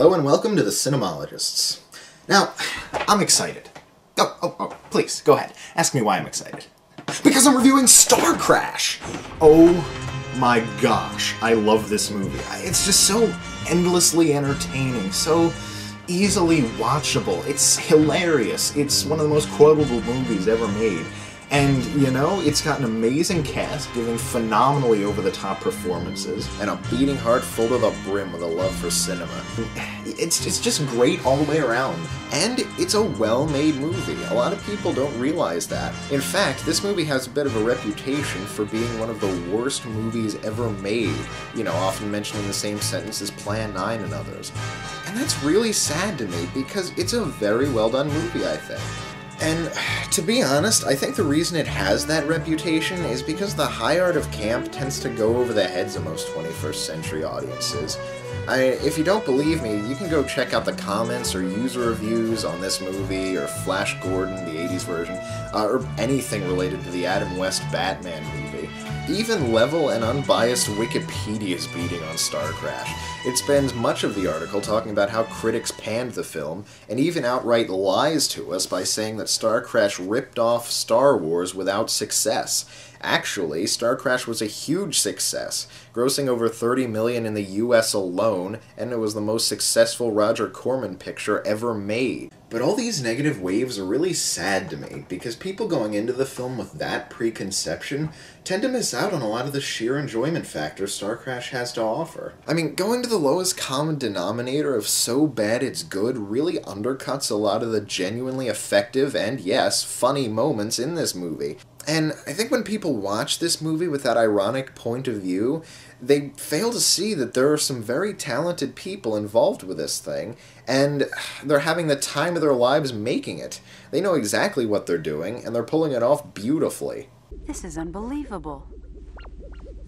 Hello and welcome to the Cinemologists. Now, I'm excited. Oh, please, go ahead. Ask me why I'm excited. Because I'm reviewing Starcrash! Oh my gosh, I love this movie. It's just so endlessly entertaining, so easily watchable. It's hilarious. It's one of the most quotable movies ever made. And, you know, it's got an amazing cast, giving phenomenally over-the-top performances, and a beating heart full to the brim with a love for cinema. It's just great all the way around. And it's a well-made movie. A lot of people don't realize that. In fact, this movie has a bit of a reputation for being one of the worst movies ever made, you know, often mentioned in the same sentence as Plan 9 and others. And that's really sad to me, because it's a very well-done movie, I think. And, to be honest, I think the reason it has that reputation is because the high art of camp tends to go over the heads of most 21st century audiences. If you don't believe me, you can go check out the comments or user reviews on this movie, or Flash Gordon, the 80s version, or anything related to the Adam West Batman movie. Even level and unbiased Wikipedia's beating on Starcrash. It spends much of the article talking about how critics panned the film, and even outright lies to us by saying that Starcrash ripped off Star Wars without success. Actually, Starcrash was a huge success, grossing over $30 million in the US alone, and it was the most successful Roger Corman picture ever made. But all these negative waves are really sad to me, because people going into the film with that preconception tend to miss out on a lot of the sheer enjoyment factors Starcrash has to offer. I mean, going to the lowest common denominator of so bad it's good really undercuts a lot of the genuinely effective and, yes, funny moments in this movie. And I think when people watch this movie with that ironic point of view, they fail to see that there are some very talented people involved with this thing, and they're having the time of their lives making it. They know exactly what they're doing, and they're pulling it off beautifully. This is unbelievable.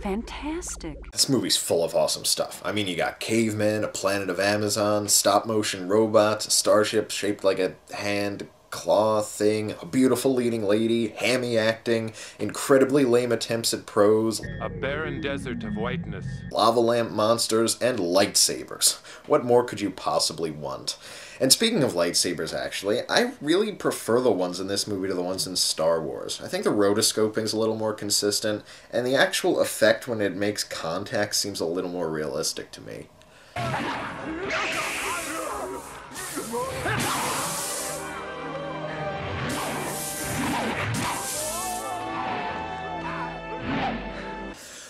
Fantastic. This movie's full of awesome stuff. I mean, you got cavemen, a planet of Amazon, stop-motion robots, a starship shaped like a hand, claw thing, a beautiful leading lady, hammy acting, incredibly lame attempts at prose, a barren desert of whiteness, lava lamp monsters, and lightsabers. What more could you possibly want? And speaking of lightsabers, actually, I really prefer the ones in this movie to the ones in Star Wars. I think the rotoscoping's a little more consistent, and the actual effect when it makes contact seems a little more realistic to me.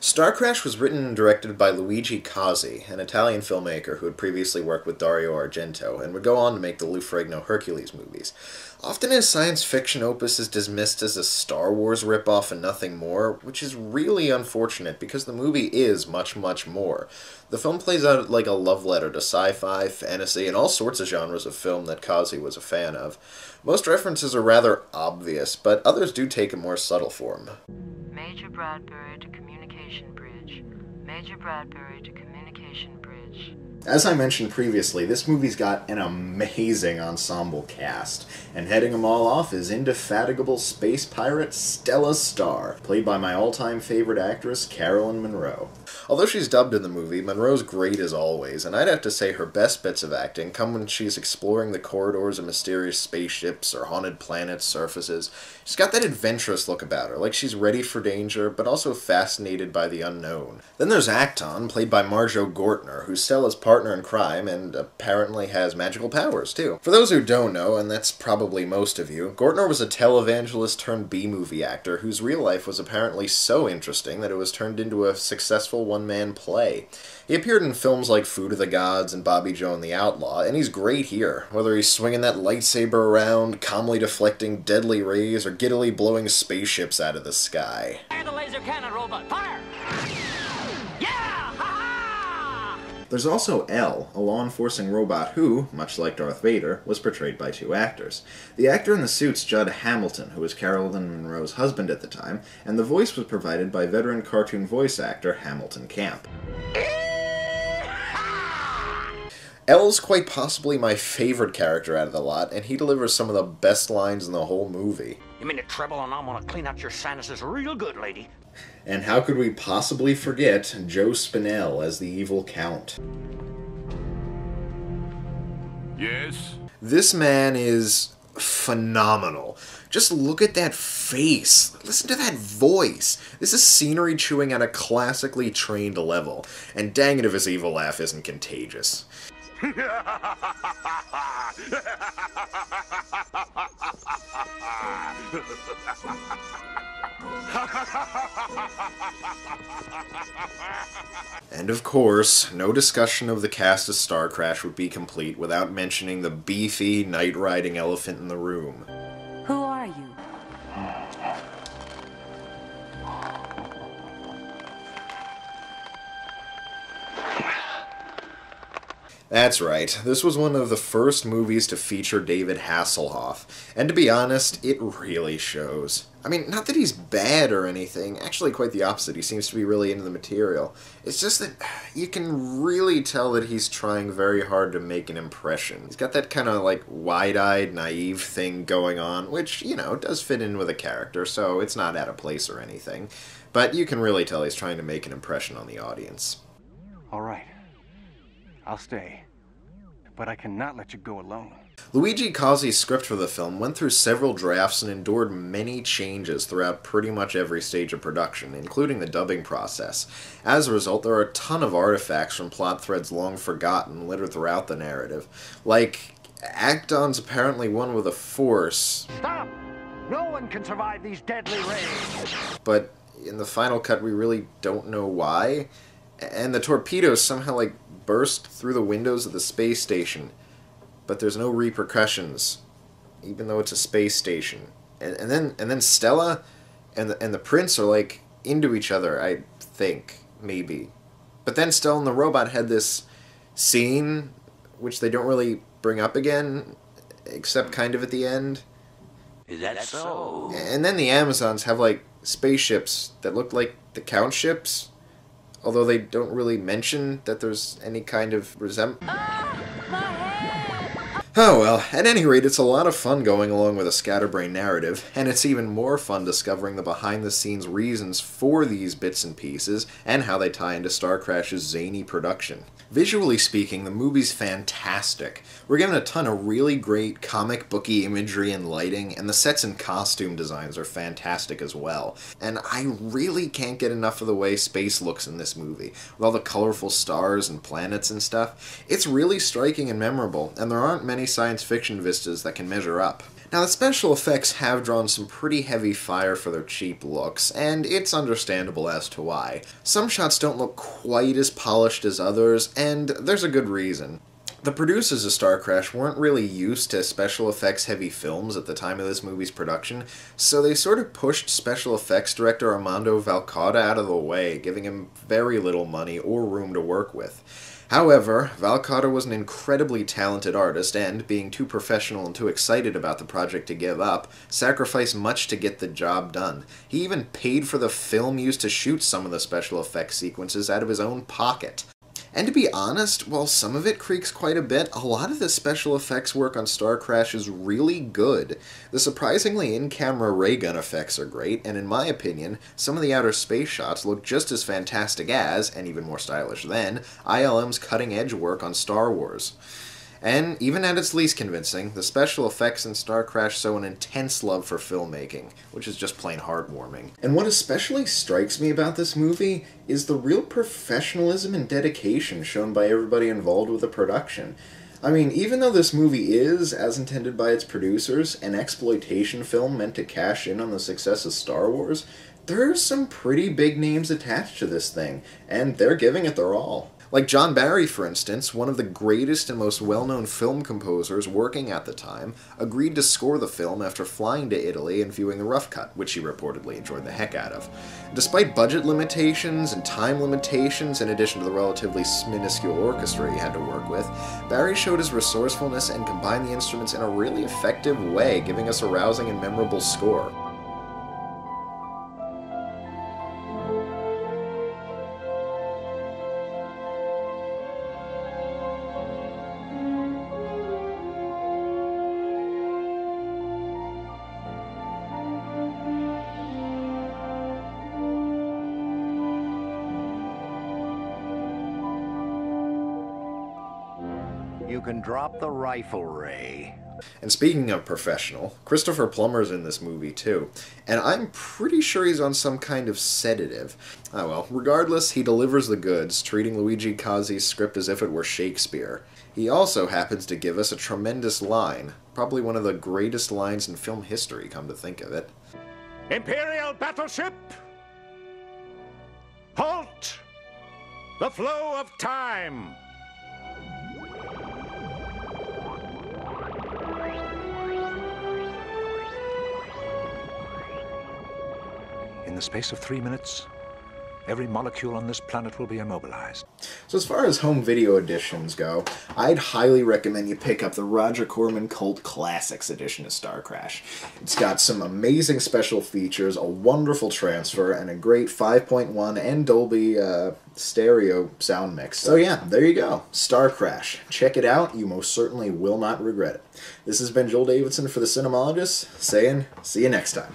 Starcrash was written and directed by Luigi Cozzi, an Italian filmmaker who had previously worked with Dario Argento, and would go on to make the Lou Ferrigno Hercules movies. Often his science fiction opus is dismissed as a Star Wars ripoff and nothing more, which is really unfortunate because the movie is much, much more. The film plays out like a love letter to sci-fi, fantasy, and all sorts of genres of film that Cozzi was a fan of. Most references are rather obvious, but others do take a more subtle form. Major Bradbury to Communication Bridge. Major Bradbury to Communication Bridge. As I mentioned previously, this movie's got an amazing ensemble cast, and heading them all off is indefatigable space pirate Stella Star, played by my all-time favorite actress, Caroline Munro. Although she's dubbed in the movie, Munro's great as always, and I'd have to say her best bits of acting come when she's exploring the corridors of mysterious spaceships or haunted planets' surfaces. She's got that adventurous look about her, like she's ready for danger, but also fascinated by the unknown. Then there's Acton, played by Marjo Gortner, who's Stella's partner in crime, and apparently has magical powers, too. For those who don't know, and that's probably most of you, Gortner was a televangelist turned B-movie actor whose real life was apparently so interesting that it was turned into a successful one-man play. He appeared in films like Food of the Gods and Bobby Joe and the Outlaw, and he's great here. Whether he's swinging that lightsaber around, calmly deflecting deadly rays, or giddily blowing spaceships out of the sky. Fire the laser cannon robot! Fire! Yeah! Ha-ha! There's also L, a law-enforcing robot who, much like Darth Vader, was portrayed by two actors. The actor in the suit's Judd Hamilton, who was Caroline Munro's husband at the time, and the voice was provided by veteran cartoon voice actor Hamilton Camp. L's quite possibly my favorite character out of the lot, and he delivers some of the best lines in the whole movie. You mean the treble, and I'm gonna clean out your sinuses real good, lady. And how could we possibly forget Joe Spinell as the evil Count? Yes? This man is phenomenal. Just look at that face. Listen to that voice. This is scenery chewing at a classically trained level. And dang it if his evil laugh isn't contagious. And of course, no discussion of the cast of Starcrash would be complete without mentioning the beefy, night-riding elephant in the room. Who are you? That's right, this was one of the first movies to feature David Hasselhoff, and to be honest, it really shows. I mean, not that he's bad or anything, actually quite the opposite, he seems to be really into the material. It's just that you can really tell that he's trying very hard to make an impression. He's got that kind of like wide-eyed, naive thing going on, which, you know, does fit in with a character, so it's not out of place or anything. But you can really tell he's trying to make an impression on the audience. All right. I'll stay. But I cannot let you go alone. Luigi Cozzi's script for the film went through several drafts and endured many changes throughout pretty much every stage of production, including the dubbing process. As a result, there are a ton of artifacts from plot threads long forgotten littered throughout the narrative. Like, Acton's apparently one with a force. Stop! No one can survive these deadly rays. But in the final cut, we really don't know why. And the torpedoes somehow, like, burst through the windows of the space station. But there's no repercussions, even though it's a space station. And then Stella and the prince are, like, into each other, I think, maybe. But then Stella and the robot had this scene, which they don't really bring up again, except kind of at the end. Is that so? And then the Amazons have, like, spaceships that look like the Count ships, although they don't really mention that there's any kind of resemblance. Oh well, at any rate, it's a lot of fun going along with a scatterbrain narrative, and it's even more fun discovering the behind-the-scenes reasons for these bits and pieces, and how they tie into Starcrash's zany production. Visually speaking, the movie's fantastic. We're given a ton of really great comic booky imagery and lighting, and the sets and costume designs are fantastic as well. And I really can't get enough of the way space looks in this movie, with all the colorful stars and planets and stuff. It's really striking and memorable, and there aren't many science fiction vistas that can measure up. Now, the special effects have drawn some pretty heavy fire for their cheap looks, and it's understandable as to why. Some shots don't look quite as polished as others, and there's a good reason. The producers of Starcrash weren't really used to special effects heavy films at the time of this movie's production, so they sort of pushed special effects director Armando Valcauda out of the way, giving him very little money or room to work with. However, Valcauda was an incredibly talented artist and, being too professional and too excited about the project to give up, sacrificed much to get the job done. He even paid for the film used to shoot some of the special effects sequences out of his own pocket. And to be honest, while some of it creaks quite a bit, a lot of the special effects work on Starcrash is really good. The surprisingly in-camera ray gun effects are great, and in my opinion, some of the outer space shots look just as fantastic as, and even more stylish than, ILM's cutting-edge work on Star Wars. And even at its least convincing, the special effects in Starcrash show an intense love for filmmaking, which is just plain heartwarming. And what especially strikes me about this movie is the real professionalism and dedication shown by everybody involved with the production. I mean, even though this movie is, as intended by its producers, an exploitation film meant to cash in on the success of Star Wars, there are some pretty big names attached to this thing, and they're giving it their all. Like John Barry, for instance, one of the greatest and most well-known film composers working at the time, agreed to score the film after flying to Italy and viewing the rough cut, which he reportedly enjoyed the heck out of. Despite budget limitations and time limitations, in addition to the relatively minuscule orchestra he had to work with, Barry showed his resourcefulness and combined the instruments in a really effective way, giving us a rousing and memorable score. You can drop the rifle, Ray. And speaking of professional, Christopher Plummer's in this movie too, and I'm pretty sure he's on some kind of sedative. Oh well, regardless, he delivers the goods, treating Luigi Cozzi's script as if it were Shakespeare. He also happens to give us a tremendous line, probably one of the greatest lines in film history, come to think of it. Imperial battleship! Halt! The flow of time! In the space of 3 minutes, every molecule on this planet will be immobilized. So as far as home video editions go, I'd highly recommend you pick up the Roger Corman Cult Classics edition of Starcrash. It's got some amazing special features, a wonderful transfer, and a great 5.1 and Dolby stereo sound mix. So yeah, there you go. Starcrash. Check it out. You most certainly will not regret it. This has been Joel Davidson for The Cinemologist, saying, see you next time.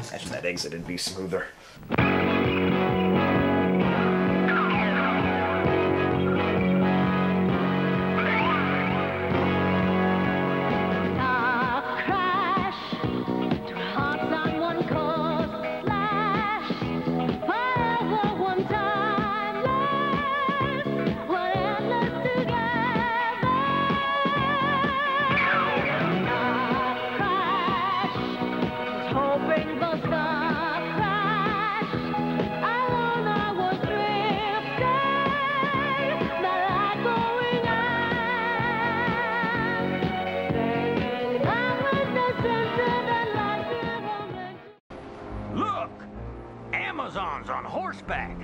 Imagine that exit would be smoother. Look! Amazon's on horseback.